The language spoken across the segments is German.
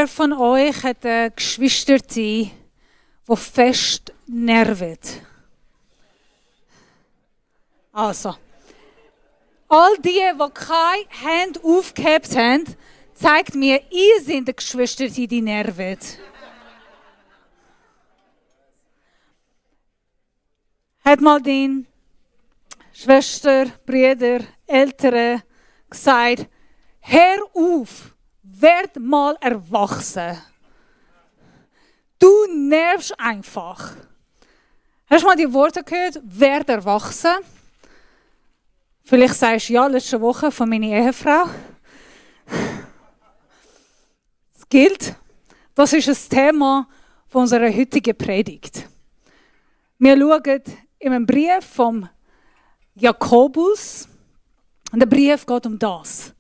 Wer von euch hat eine Geschwisterte, die fest nervt? Also, all die keine Hände aufgehabt haben, zeigt mir, ihr seid eine Geschwisterte, die nervt. Hat mal deine Schwester, Brüder, Eltern gesagt, hör auf, werd mal erwachsen. Du nervst einfach. Hast du mal die Worte gehört? Werd erwachsen. Vielleicht sagst du, ja, letzte Woche von meiner Ehefrau. Das gilt. Das ist das Thema unserer heutigen Predigt. Wir schauen in einem Brief vom Jakobus. Und der Brief geht um das.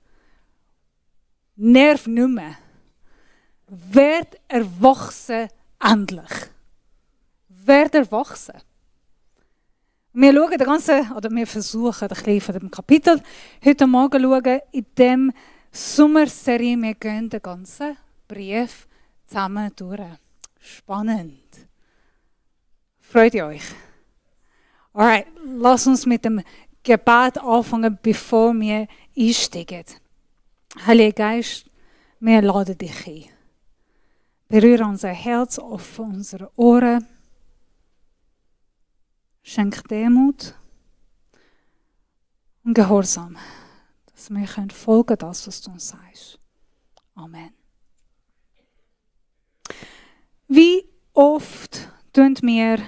Nerv nicht mehr. Werd erwachsen endlich. Werd erwachsen. Wir schauen wir versuchen ein bisschen von dem Kapitel heute Morgen schauen, in dem Sommerserie. Wir gehen den ganzen Brief zusammen durch. Spannend. Freut ihr euch? Alright, lass uns mit dem Gebet anfangen, bevor wir einsteigen. Heiliger Geist, wir laden dich ein. Berühre unser Herz, offen unsere Ohren. Schenk Demut und Gehorsam, dass wir folgen das, was du uns sagst. Amen. Wie oft tun wir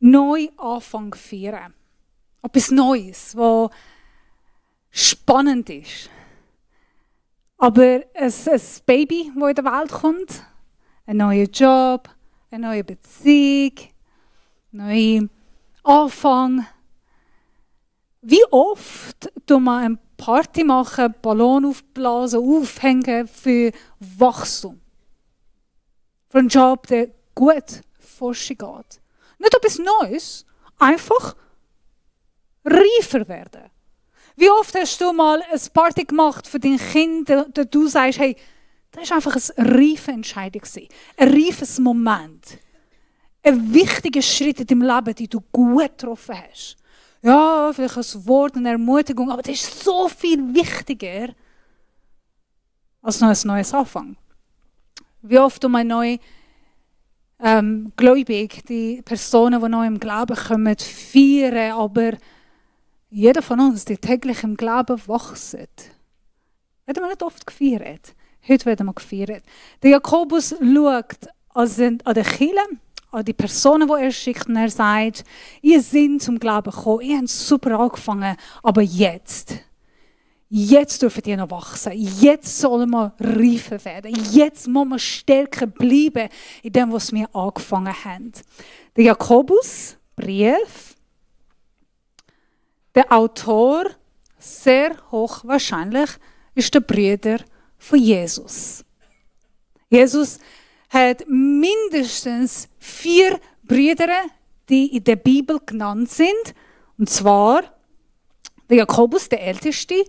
Neuanfang feiern? Etwas Neues, was spannend ist. Aber ein Baby, das in die Welt kommt, ein neuer Job, eine neue Beziehung, neuer Anfang. Wie oft tun wir eine Party machen, Ballon aufblasen, aufhängen für Wachstum? Für einen Job, der gut vorwärts geht. Nicht etwas Neues, einfach reifer werden. Wie oft hast du mal eine Party gemacht für dein Kind, da du sagst, hey, das war einfach eine reife Entscheidung, ein reifes Moment. Ein wichtiger Schritt in deinem Leben, den du gut getroffen hast. Ja, vielleicht ein Wort, eine Ermutigung, aber das ist so viel wichtiger als noch ein neues Anfang. Wie oft um eine neue Gläubig, die Personen, die neu im Glauben kommen, feiern, aber jeder von uns, die täglich im Glauben wachsen, werden wir nicht oft gefeiert. Heute werden wir gefeiert. Der Jakobus schaut an der Kirche, an die Personen, die er schickt, und er sagt, ihr seid zum Glauben gekommen, ihr habt super angefangen, aber jetzt dürfen ihr noch wachsen, jetzt sollen wir reifer werden, jetzt müssen wir stärker bleiben in dem, was wir angefangen haben. Der Jakobus, Brief, der Autor, sehr hochwahrscheinlich, ist der Bruder von Jesus. Jesus hat mindestens 4 Brüder, die in der Bibel genannt sind. Und zwar der Jakobus, der Älteste,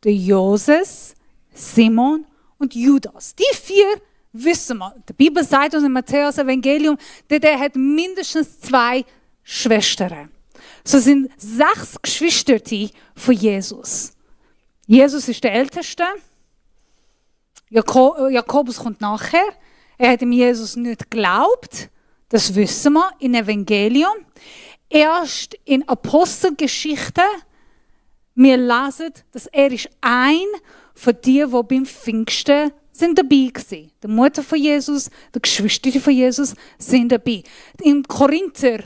der Joses, Simon und Judas. Die 4 wissen wir. Die Bibel sagt uns im Matthäus-Evangelium, der hat mindestens 2 Schwestern. So sind 6 Geschwister von Jesus. Jesus ist der Älteste. Jakobus kommt nachher. Er hat ihm Jesus nicht geglaubt. Das wissen wir im Evangelium. Erst in Apostelgeschichten, wir lesen, dass er ist ein von denen, die beim Pfingsten sind dabei waren. Die Mutter von Jesus, die Geschwister von Jesus sind dabei. Im Korinther,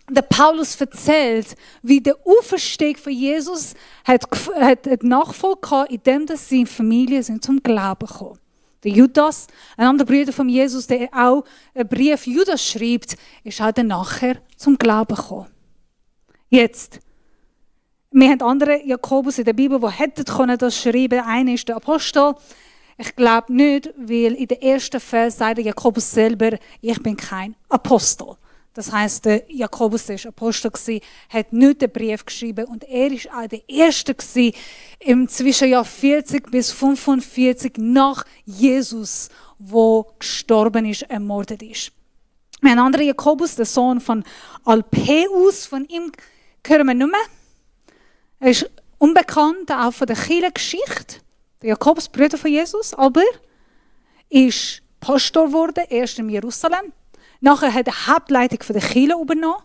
der Paulus erzählt, wie der Auferstehung von Jesus hat Nachfolge gehabt, indem seine Familie sind zum Glauben gekommen. Der Judas, ein anderer Bruder von Jesus, der auch einen Brief Judas schreibt, ist auch dann nachher zum Glauben gekommen. Jetzt, wir haben andere Jakobus in der Bibel, die hätten das schreiben können. Einer ist der Apostel. Ich glaube nicht, weil in der ersten Vers sagt der Jakobus selber, ich bin kein Apostel. Das heisst, der Jakobus, der Apostel, hat nicht den Brief geschrieben und er war auch der Erste im Zwischenjahr 40 bis 45 nach Jesus, wo gestorben ist, ermordet ist. Ein anderer Jakobus, der Sohn von Alpäus, von ihm hören wir nicht mehr. Er ist unbekannt, auch von der Kirchengeschichte. Der Jakobus, Bruder von Jesus, aber ist Pastor geworden, erst in Jerusalem. Nachher hat er die Hauptleitung der Kirche übernommen.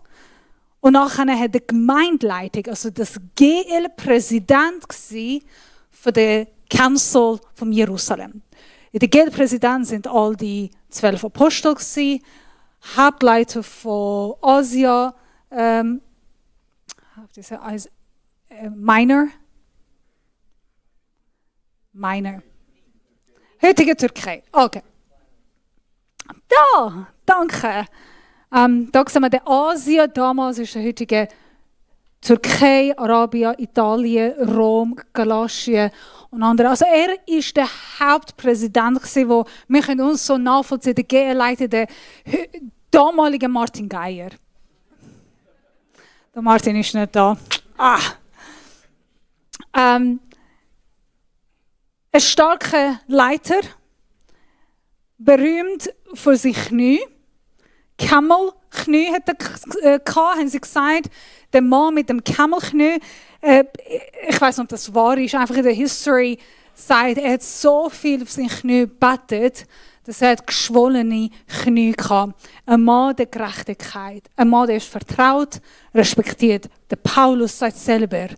Und nachher hat er die Gemeindeleitung, also das GL, Präsident von der Council von Jerusalem. In der GL-Präsident sind all die 12 Apostel gewesen, Hauptleiter von Asia, Minor. Heutige Türkei. Okay. Da, danke. Da sehen wir den Asien, damals ist der heutige Türkei, Arabien, Italien, Rom, Galatien und andere. Also er ist der Hauptpräsident, wo wir können uns so nachvollziehen, der GL-Leiter, der damalige Martin Geier. Der Martin ist nicht da. Ein starker Leiter, berühmt für sein Knie. Camelknie hat er gehabt, haben sie gesagt. Der Mann mit dem Camelknie, ich weiß nicht, ob das wahr ist, einfach in der History sagt, er hat so viel auf sein Knie gebetet, dass er geschwollene Knie hatte. Ein Mann der Gerechtigkeit, ein Mann, der ist vertraut, respektiert. Der Paulus sagt selber,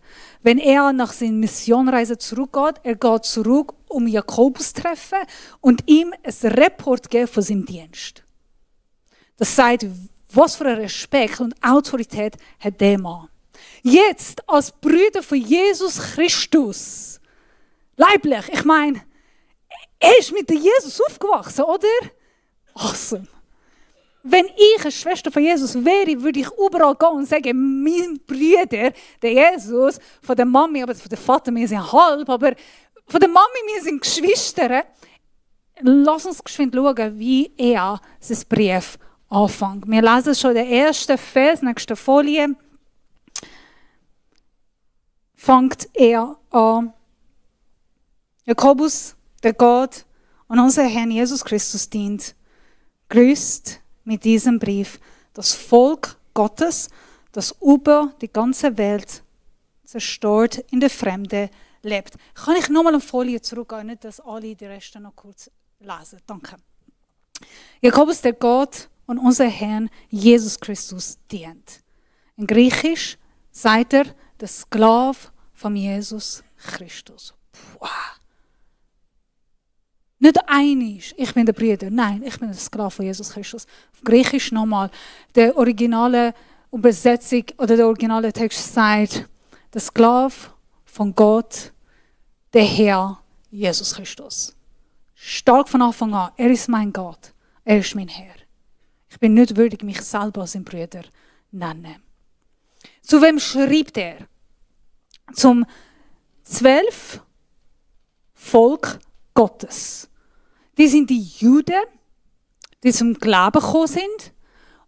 wenn er nach seiner Missionreise zurückgeht, er geht zurück, um Jakobus zu treffen und ihm ein Report geben von seinem Dienst. Das sagt, was für einen Respekt und Autorität hat der Mann. Jetzt, als Brüder von Jesus Christus, leiblich, ich meine, er ist mit Jesus aufgewachsen, oder? Awesome. Wenn ich eine Schwester von Jesus wäre, würde ich überall gehen und sagen, mein Bruder, der Jesus, von der Mami, aber von der Vater, wir sind halb, aber von der Mami, wir sind Geschwister. Lass uns geschwind schauen, wie er sein Brief anfängt. Wir lesen schon den ersten Vers, nächste Folie. Fängt er an. Jakobus, der Gott und unser Herr Jesus Christus dient, grüßt mit diesem Brief das Volk Gottes, das über die ganze Welt zerstört in der Fremde lebt. Kann ich nochmal eine Folie zurückgehen, nicht, dass alle die Reste noch kurz lesen. Danke. Jakobus, der Gott und unser Herr Jesus Christus dient. In Griechisch sagt er, der Sklave von Jesus Christus. Wow. Nicht einig, ich bin der Bruder. Nein, ich bin der Sklave von Jesus Christus. Auf Griechisch nochmal. Der originale Übersetzung oder der originale Text sagt, der Sklave von Gott, der Herr Jesus Christus. Stark von Anfang an. Er ist mein Gott. Er ist mein Herr. Ich bin nicht würdig, mich selber als sein Bruder nennen. Zu wem schreibt er? Zum 12 Volk Gottes. Die sind die Juden, die zum Glauben gekommen sind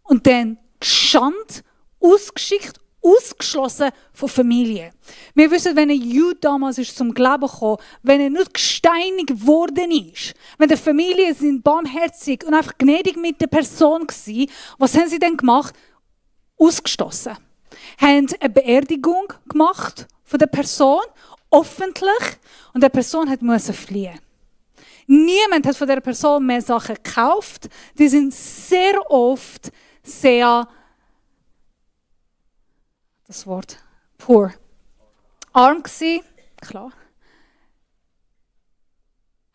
und dann geschandt, ausgeschickt, ausgeschlossen von Familie. Wir wissen, wenn ein Jude damals ist zum Glauben gekommen, wenn er nicht gesteinigt worden ist, wenn die Familien sind barmherzig und einfach gnädig mit der Person waren, was haben sie dann gemacht? Ausgestoßen. Haben eine Beerdigung gemacht von der Person, öffentlich, und die Person musste fliehen. Niemand hat von dieser Person mehr Sachen gekauft. Die sind sehr oft sehr, das Wort, poor. Arm gewesen, klar.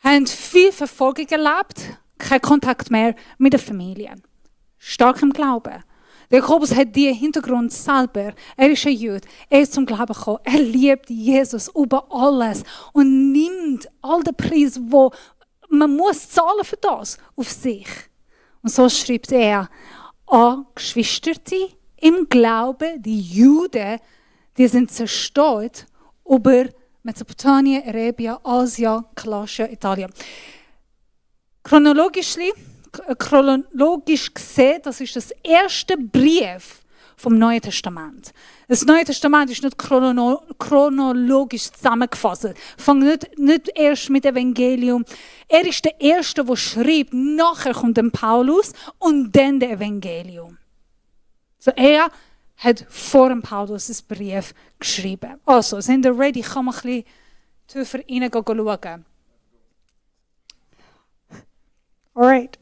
Haben viel Verfolgung erlebt, keinen Kontakt mehr mit der Familie. Stark im Glauben. Der Jakobus hat diesen Hintergrund selber. Er ist ein Jude. Er ist zum Glauben gekommen. Er liebt Jesus über alles und nimmt all den Preis, wo man muss zahlen für das, auf sich. Und so schreibt er an Geschwister im Glauben, die Juden, die sind zerstört über Mesopotamien, Arabien, Asien, Galatien, Italien. Chronologisch chronologisch gesehen, das ist das erste Brief vom Neuen Testament. Das Neue Testament ist nicht chronologisch zusammengefasst. Fängt nicht erst mit dem Evangelium. Er ist der Erste, der schreibt. Nachher kommt dann Paulus und dann der Evangelium. So, er hat vor dem Paulus das Brief geschrieben. Also, sind ihr ready? Kann man ein bisschen tiefer reinschauen. Alright.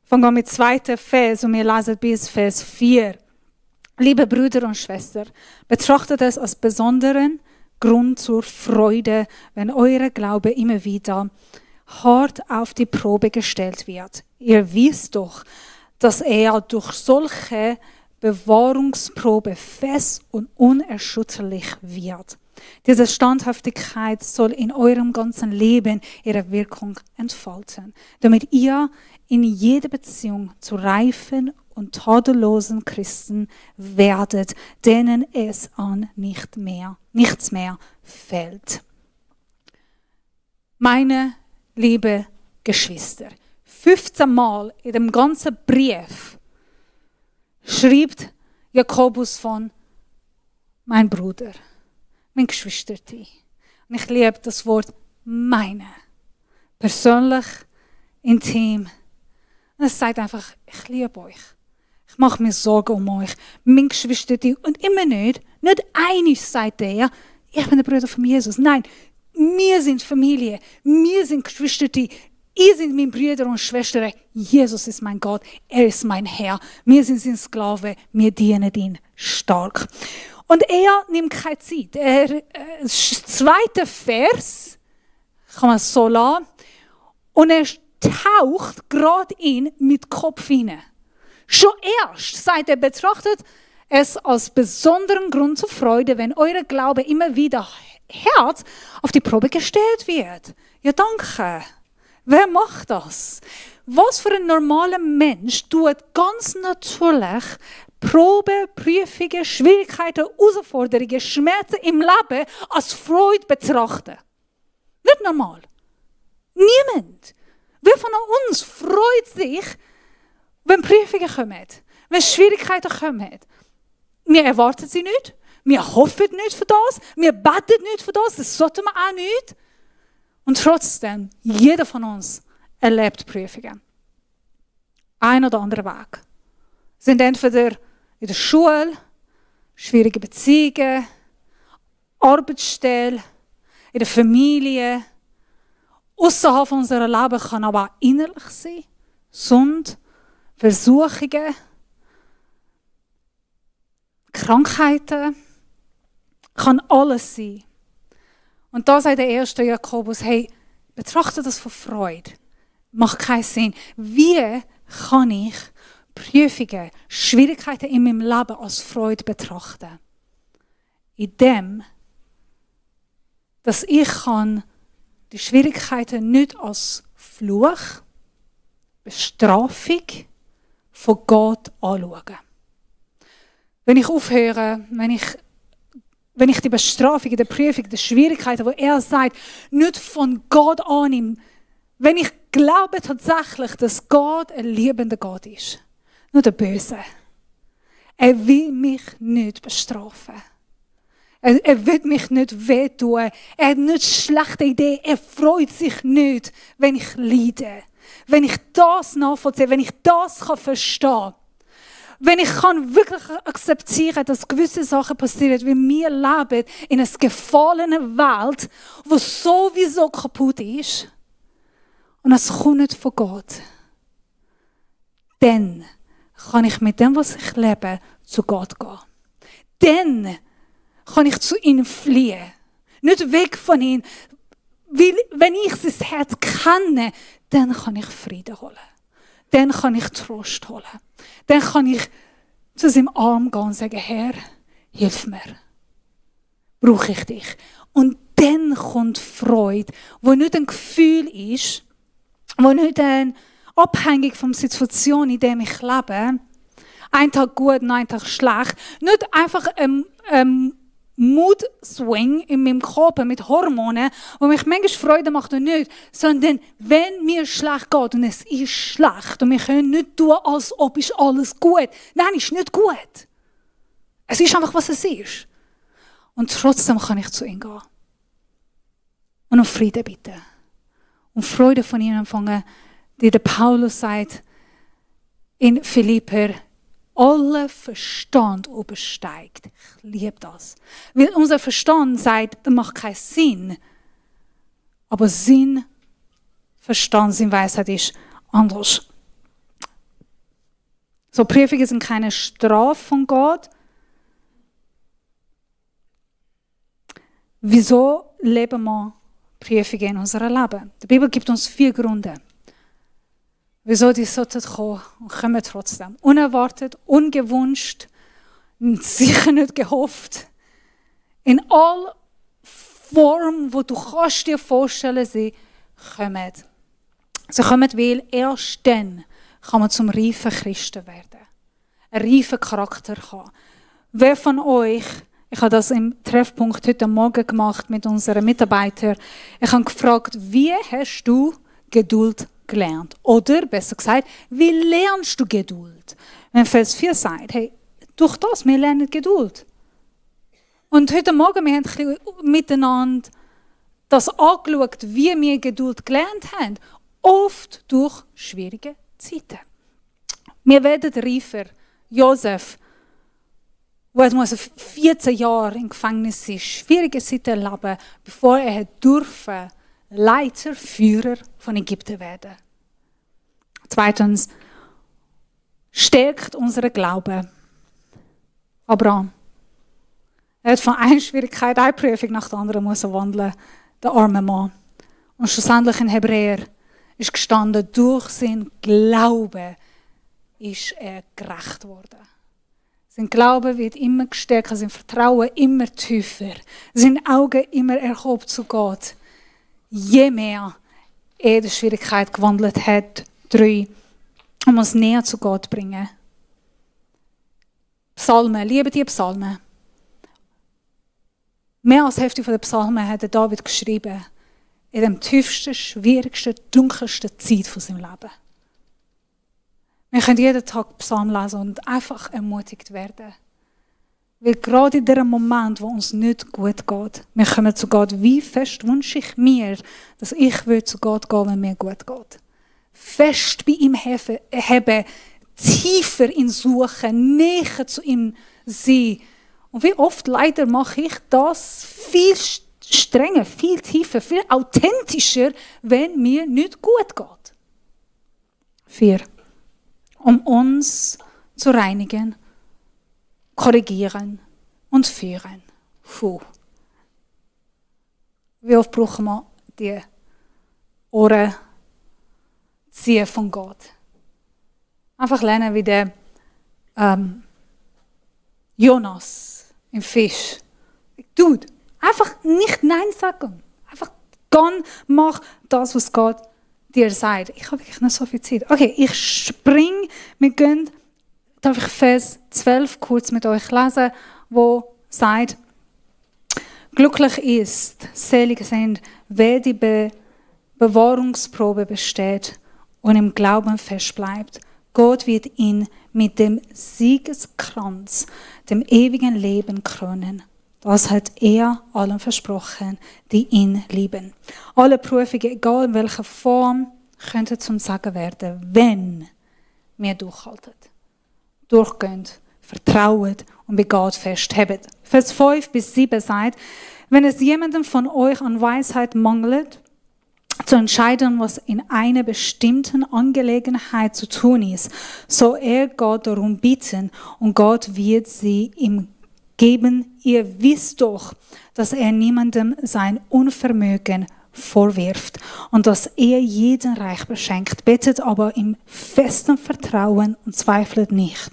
Fangen wir mit 2. Vers und wir lesen bis Vers 4. Liebe Brüder und Schwestern, betrachtet es als besonderen Grund zur Freude, wenn euer Glaube immer wieder hart auf die Probe gestellt wird. Ihr wisst doch, dass er durch solche Bewahrungsprobe fest und unerschütterlich wird. Diese Standhaftigkeit soll in eurem ganzen Leben ihre Wirkung entfalten, damit ihr in jeder Beziehung zu reifen und tadellosen Christen werdet, denen es an nichts mehr fällt. Meine liebe Geschwister, 15 Mal in dem ganzen Brief schreibt Jakobus von mein Bruder, mein Geschwisterti. Und ich liebe das Wort meine. Persönlich, intim. Und es sagt einfach, ich liebe euch. Ich mache mir Sorgen um euch. Mein Geschwisterti. Und immer nicht einig sagt er, ich bin der Bruder von Jesus. Nein, wir sind Familie. Wir sind Geschwisterti. Ihr seid meine Brüder und Schwestern. Jesus ist mein Gott. Er ist mein Herr. Wir sind sein Sklave. Wir dienen ihn stark. Und er nimmt keine Zeit. Das 2. Vers kann man so lassen. Und er taucht gerade in mit Kopf hinein. Schon erst, sagt er, betrachtet es als besonderen Grund zur Freude, wenn euer Glaube immer wieder hart auf die Probe gestellt wird. Ja, danke. Wer macht das? Was für ein normaler Mensch tut ganz natürlich Probe, Prüfungen, Schwierigkeiten, Herausforderungen, Schmerzen im Leben als Freude betrachten? Nicht normal. Niemand. Wer von uns freut sich, wenn Prüfungen kommen, wenn Schwierigkeiten kommen? Wir erwarten sie nicht, wir hoffen nicht für das, wir beten nicht für das, das sollten wir auch nicht. Und trotzdem, jeder von uns erlebt Prüfungen. Ein oder andere Weg. Sind entweder in der Schule, schwierige Beziehungen, Arbeitsstelle, in der Familie. Außerhalb unserer Leben kann aber auch innerlich sein. Sünde, Versuchungen, Krankheiten. Kann alles sein. Und da sagt der erste Jakobus, hey, betrachte das von Freude. Macht keinen Sinn. Wie kann ich Prüfungen, Schwierigkeiten in meinem Leben als Freude betrachten? Indem, dass ich die Schwierigkeiten nicht als Fluch, Bestrafung von Gott anschauen. Wenn ich aufhöre, wenn ich die Bestrafung, die Prüfung, die Schwierigkeiten, die er sagt, nicht von Gott annehme, wenn ich glaube tatsächlich, dass Gott ein liebender Gott ist, nur der Böse. Er will mich nicht bestrafen. Er will mich nicht wehtun. Er hat nicht schlechte Ideen. Er freut sich nicht, wenn ich leide. Wenn ich das nachvollziehe, wenn ich das verstehen kann. Wenn ich wirklich akzeptieren kann, dass gewisse Sachen passieren, wie wir leben in einer gefallenen Welt, die sowieso kaputt ist. Und es kommt nicht von Gott. Dann kann ich mit dem, was ich lebe, zu Gott gehen. Dann kann ich zu ihm fliehen. Nicht weg von ihm. Weil, wenn ich sein Herz kenne, dann kann ich Frieden holen. Dann kann ich Trost holen. Dann kann ich zu seinem Arm gehen und sagen, Herr, hilf mir. Brauche ich dich. Und dann kommt Freude, wo nicht ein Gefühl ist, wo nicht abhängig von der Situation, in der ich lebe, ein Tag gut und ein Tag schlecht, nicht einfach Mood-Swing in meinem Körper mit Hormonen, wo mich manchmal Freude macht und nicht, sondern wenn mir schlecht geht und es ist schlecht und wir können nicht tun, als ob ist alles gut. Nein, ist nicht gut. Es ist einfach, was es ist. Und trotzdem kann ich zu ihm gehen. Und um Frieden bitten. Und Freude von ihm empfangen, die der Paulus sagt in Philipper, alle Verstand übersteigt. Ich liebe das. Weil unser Verstand sagt, das macht keinen Sinn. Aber Sinn, Verstand, Sinn, Weisheit ist anders. So Prüfungen sind keine Strafe von Gott. Wieso leben wir Prüfungen in unserem Leben? Die Bibel gibt uns 4 Gründe. Wieso die sollten kommen und kommen trotzdem. Unerwartet, ungewünscht, sicher nicht gehofft. In all Formen, die du kannst dir vorstellen, sie kommen. Sie kommen, weil erst dann kann man zum reifen Christen werden. Einen reifen Charakter haben. Wer von euch, ich habe das im Treffpunkt heute Morgen gemacht mit unseren Mitarbeitern, ich habe gefragt, wie hast du Geduld gelernt? Oder, besser gesagt, wie lernst du Geduld? Wenn Vers 4 sagt, hey, durch das, wir lernen Geduld. Und heute Morgen, wir haben ein bisschen miteinander das angeschaut, wie wir Geduld gelernt haben. Oft durch schwierige Zeiten. Wir werden reifer. Josef, der 14 Jahre im Gefängnis ist, schwierige Zeiten erleben, bevor er durfte Leiter, Führer von Ägypten werden. Zweitens, stärkt unseren Glauben. Abraham. Er hat von einer Schwierigkeit, eine Prüfung nach der anderen müssen wandeln, der arme Mann. Und schlussendlich in Hebräer ist gestanden, durch seinen Glauben ist er gerecht worden. Sein Glaube wird immer gestärkt, sein Vertrauen immer tiefer, seine Augen immer erhoben zu Gott. Je mehr er die Schwierigkeit gewandelt hat, 3, um uns näher zu Gott bringen. Psalmen, liebe die Psalmen. Mehr als die Hälfte der Psalmen hat David geschrieben, in der tiefsten, schwierigsten, dunkelsten Zeit von seinem Leben. Wir können jeden Tag Psalm lesen und einfach ermutigt werden. Weil gerade in dem Moment, wo uns nicht gut geht, wir kommen zu Gott, wie fest wünsche ich mir, dass ich zu Gott gehen will, wenn mir gut geht. Fest bei ihm haben, tiefer ihn suchen, näher zu ihm sein. Und wie oft leider mache ich das viel strenger, viel tiefer, viel authentischer, wenn mir nicht gut geht. 4. Um uns zu reinigen, korrigieren und führen. Wie oft brauchen wir die Ohren ziehen von Gott? Einfach lernen wie der Jonas im Fisch. Dude, einfach nicht Nein sagen. Einfach gehen, mach das, was Gott dir sagt. Ich habe wirklich nicht so viel Zeit. Okay, ich springe. Wir gehen. Darf ich Vers 12 kurz mit euch lesen, wo sagt, glücklich ist, selig sind, wer die Bewahrungsprobe besteht und im Glauben festbleibt. Gott wird ihn mit dem Siegeskranz, dem ewigen Leben krönen. Das hat er allen versprochen, die ihn lieben. Alle Prüfungen, egal in welcher Form, könnten zum Sagen werden, wenn wir durchhalten. Durchgehen, vertrauen und bei Gott festhalten. Vers 5-7 sagt, wenn es jemandem von euch an Weisheit mangelt, zu entscheiden, was in einer bestimmten Angelegenheit zu tun ist, soll er Gott darum bitten und Gott wird sie ihm geben. Ihr wisst doch, dass er niemandem sein Unvermögen vorwirft und dass er jeden reich beschenkt, betet aber im festen Vertrauen und zweifelt nicht.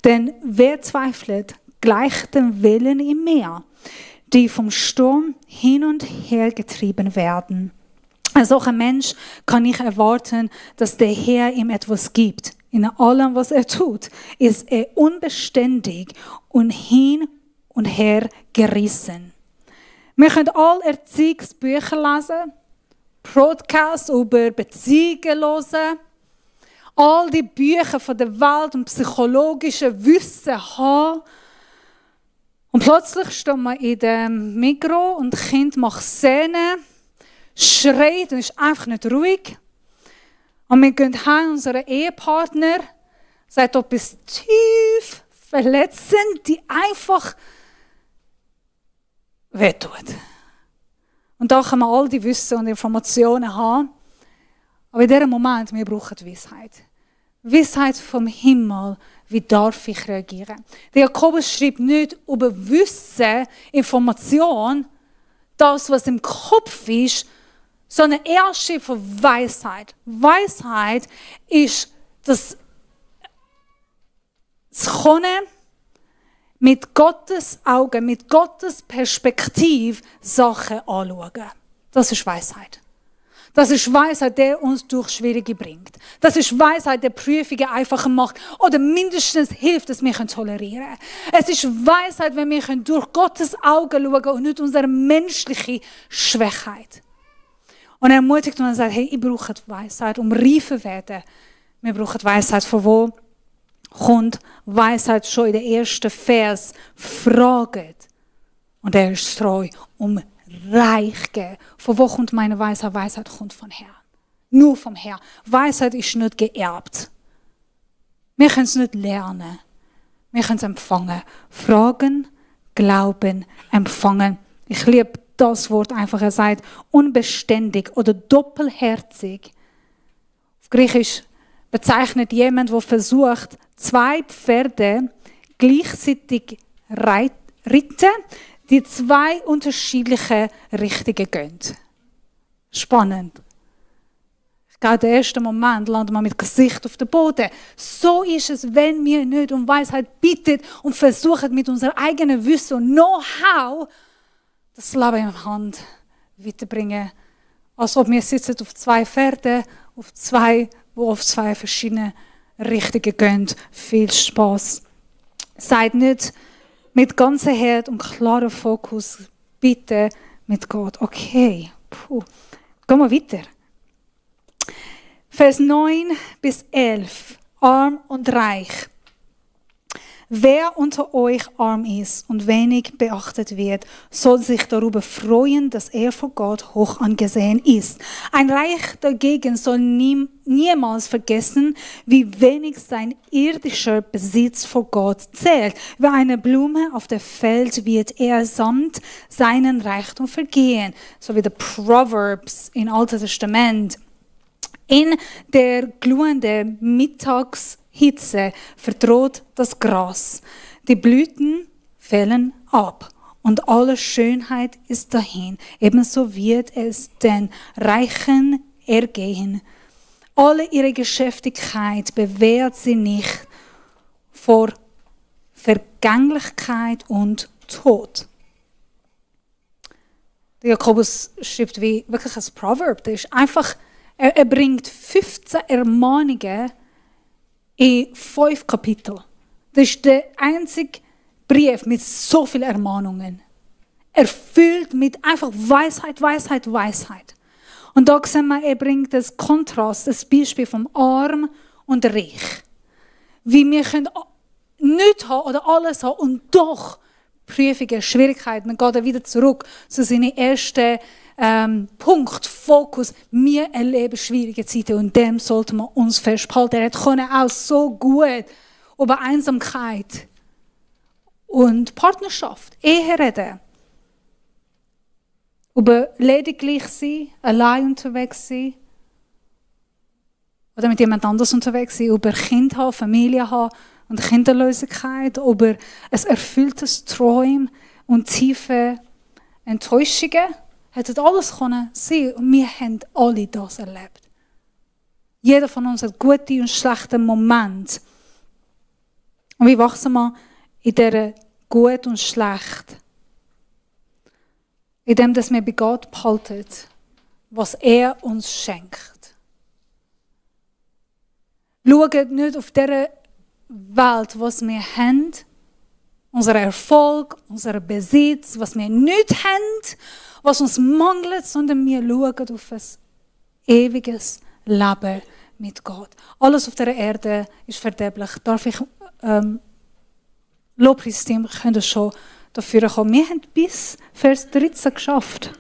Denn wer zweifelt, gleicht dem Wellen im Meer, die vom Sturm hin und her getrieben werden. Ein solcher Mensch kann nicht erwarten, dass der Herr ihm etwas gibt. In allem, was er tut, ist er unbeständig und hin und her gerissen. Wir können alle Erziehungsbücher lesen, Podcasts über Beziehungen hören, all die Bücher von der Welt und psychologischen Wissen haben. Und plötzlich stehen wir in dem Migros und das Kind macht Szenen, schreit und ist einfach nicht ruhig. Und wir gehen heim, unser Ehepartner sagt etwas tief verletzend, die einfach wehtut. Und da können wir all die Wissen und Informationen haben. Aber in diesem Moment, wir brauchen Weisheit. Weisheit vom Himmel, wie darf ich reagieren? Der Jakobus schreibt nicht über Wissen, Information, das, was im Kopf ist, sondern er schreibt von Weisheit. Weisheit ist das Können mit Gottes Augen, mit Gottes Perspektive Sachen anschauen. Das ist Weisheit. Das ist Weisheit, der uns durch Schwierige bringt. Das ist Weisheit, der Prüfungen einfacher macht oder mindestens hilft, dass wir tolerieren können. Es ist Weisheit, wenn wir durch Gottes Augen schauen und nicht unsere menschliche Schwachheit. Und er ermutigt uns und sagt, hey, ich brauche Weisheit, um reif zu werden. Wir brauchen Weisheit. Von wo kommt Weisheit? Schon in den ersten Vers fragt. Und er ist treu, um reich geben. Von wo kommt meine Weisheit? Weisheit kommt von Herrn. Nur vom Herrn. Weisheit ist nicht geerbt. Wir können es nicht lernen. Wir können es empfangen. Fragen, glauben, empfangen. Ich liebe das Wort einfach. Er sagt unbeständig oder doppelherzig. Auf Griechisch bezeichnet jemand, der versucht, 2 Pferde gleichzeitig reiten, die 2 unterschiedliche Richtungen gehen. Spannend. Ich glaube, der erste Moment landet man mit Gesicht auf dem Boden. So ist es, wenn wir nicht um Weisheit bitten und versuchen, mit unserem eigenen Wissen und Know-how das Leben in der Hand weiterbringen. Als ob wir sitzen auf 2 Pferden, die auf 2 verschiedene Richtungen gehen. Viel Spaß. Seid nicht mit ganzem Herz und klarem Fokus, bitte mit Gott. Okay, gehen wir weiter. Vers 9 bis 11. Arm und reich. Wer unter euch arm ist und wenig beachtet wird, soll sich darüber freuen, dass er vor Gott hoch angesehen ist. Ein Reich dagegen soll niemals vergessen, wie wenig sein irdischer Besitz vor Gott zählt. Wie eine Blume auf dem Feld wird er samt seinen Reichtum vergehen. So wie die Proverbs im Alten Testament. In der glühenden Mittagshitze verdroht das Gras. Die Blüten fällen ab und alle Schönheit ist dahin. Ebenso wird es den Reichen ergehen. Alle ihre Geschäftigkeit bewährt sie nicht vor Vergänglichkeit und Tod. Der Jakobus schreibt wie wirklich ein Proverb. Der ist einfach, er bringt 15 Ermahnungen in 5 Kapiteln. Das ist der einzige Brief mit so vielen Ermahnungen. Erfüllt mit einfach Weisheit, Weisheit, Weisheit. Und da sehen wir, er bringt das Kontrast, das Beispiel vom Arm und Reich. Wie wir können nichts haben oder alles haben und doch Prüfungen, Schwierigkeiten. Dann geht er wieder zurück zu seinem ersten Punkt, Fokus. Wir erleben schwierige Zeiten und dem sollten wir uns festhalten. Er konnte auch so gut über Einsamkeit und Partnerschaft, Ehe reden. Über lediglich sein, allein unterwegs sein oder mit jemand anders unterwegs sein, über Kind haben, Familie haben und Kinderlosigkeit, über ein erfülltes Träumen und tiefe Enttäuschungen. Hätte alles können sein und wir haben alle das erlebt. Jeder von uns hat gute und schlechte Momente. Und wie wachsen wir in dieser gut und schlecht? Indem dass wir bei Gott behalten, was er uns schenkt. Schaut nicht auf dieser Welt, was wir haben, Unser Erfolg, unser Besitz, was wir nicht haben, was uns mangelt, sondern wir schauen auf ein ewiges Leben mit Gott. Alles auf der Erde ist verderblich. Darf ich Lobpreisteam können schon dafür kommen. Wir haben bis Vers 13 geschafft.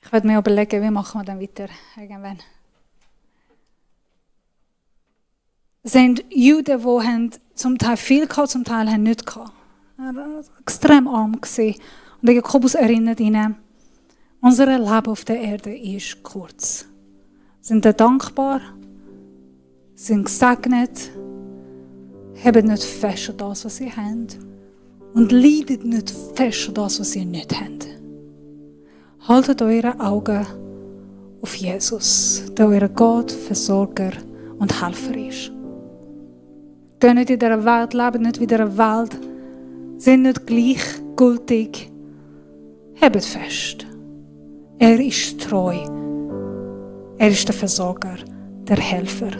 Ich werde mir überlegen, wie machen wir dann weiter irgendwann. Es sind Juden, die zum Teil viel gehabt, zum Teil nicht gehabt. Er war extrem arm gewesen. Und der Jakobus erinnert ihnen, unser Leben auf der Erde ist kurz. Sind ihr dankbar? Sind gesegnet? Haben nicht fest an das, was sie haben. Und leidet nicht fest an das, was sie nicht haben. Haltet eure Augen auf Jesus, der euer Gott, Versorger und Helfer ist. Geht nicht in dieser Welt, lebt nicht wie in dieser Welt, sind nicht gleichgültig. Hebt fest. Er ist treu. Er ist der Versorger, der Helfer.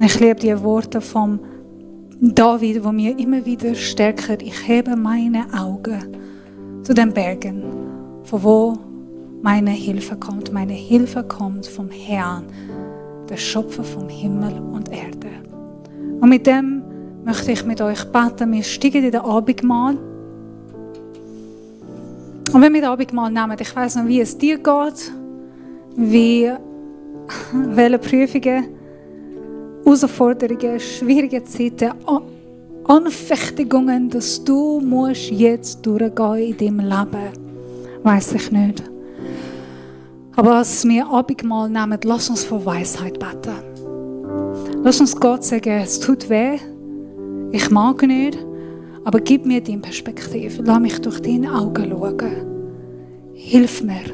Ich liebe die Worte von David, die mir immer wieder stärken. Ich hebe meine Augen zu den Bergen, von wo meine Hilfe kommt. Meine Hilfe kommt vom Herrn, der Schöpfer vom Himmel und Erde. Und mit dem möchte ich mit euch beten. Wir steigen in den Abendmahl. Und wenn wir den Abendmahl nehmen, ich weiss noch, wie es dir geht, welche Prüfungen, Herausforderungen, schwierige Zeiten, Anfechtungen, dass du musst jetzt durchgehen in deinem Leben. Weiss ich nicht. Aber als wir Abendmahl nehmen, lass uns von Weisheit beten. Lass uns Gott sagen, es tut weh, ich mag nicht, aber gib mir deine Perspektive. Lass mich durch deine Augen schauen. Hilf mir,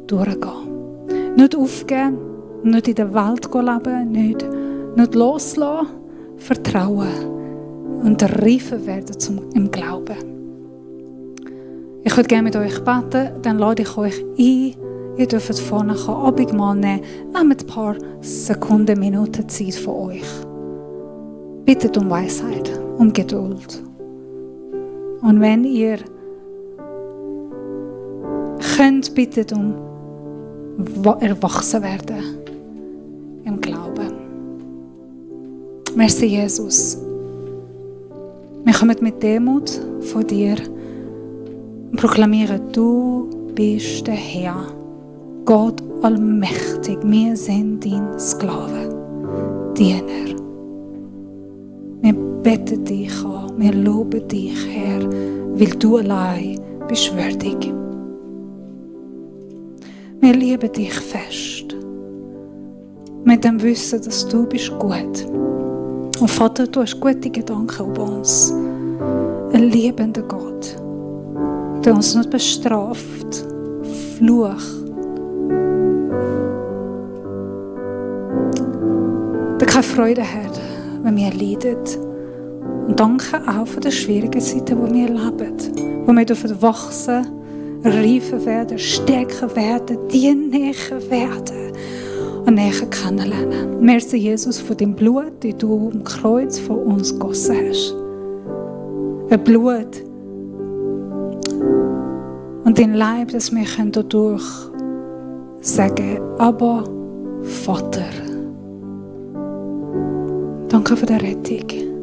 durchgehen. Nicht aufgeben, nicht in der Welt leben, nicht loslassen, vertrauen und reifer werden im Glauben. Ich würde gerne mit euch beten, dann lade ich euch ein. Ihr dürft vorne Abendmahl nehmen. Nehmt ein paar Sekunden, Minuten Zeit von euch. Bittet um Weisheit, um Geduld. Und wenn ihr könnt, bittet um erwachsen werden im Glauben. Merci, Jesus. Wir kommen mit Demut von dir und proklamieren, du bist der Herr. Gott allmächtig, wir sind dein Sklave, Diener. Wir beten dich an, wir loben dich, Herr, weil du allein bist würdig. Wir lieben dich fest, mit dem Wissen, dass du bist gut. Und Vater, du hast gute Gedanken über uns. Ein liebender Gott, der uns nicht bestraft, flucht, der keine Freude hat, wenn wir leiden. Und danke auch für die schwierigen Zeiten, wo wir leben, wo wir dürfen wachsen, reifer werden, stärker werden, dir näher werden und näher kennenlernen. Merci, Jesus, für dein Blut, das du am Kreuz von uns gegossen hast. Ein Blut und dein Leib, dass wir dadurch sagen, aber Vater. Danke für die Rettung.